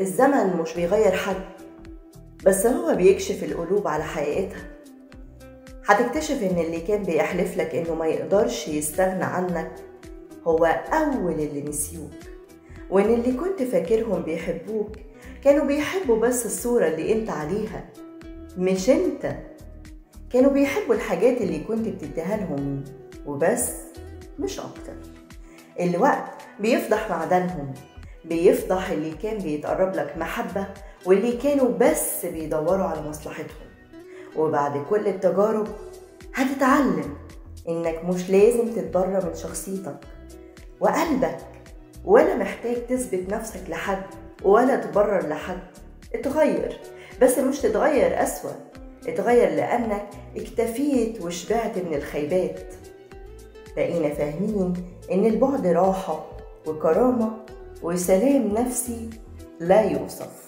الزمن مش بيغير حد، بس هو بيكشف القلوب على حقيقتها. هتكتشف ان اللي كان بيحلف لك انه ما يقدرش يستغنى عنك هو اول اللي نسيوك، وان اللي كنت فاكرهم بيحبوك كانوا بيحبوا بس الصورة اللي انت عليها، مش انت. كانوا بيحبوا الحاجات اللي كنت بتديها لهم وبس، مش اكتر. الوقت بيفضح معدنهم، بيفضح اللي كان بيتقرب لك محبة واللي كانوا بس بيدوروا على مصلحتهم. وبعد كل التجارب هتتعلم إنك مش لازم تتبرى من شخصيتك وقلبك، ولا محتاج تثبت نفسك لحد ولا تبرر لحد. اتغير، بس مش تتغير أسوأ، اتغير لأنك اكتفيت وشبعت من الخيبات. بقينا فاهمين إن البعد راحة وكرامة وسلام نفسي لا يوصف.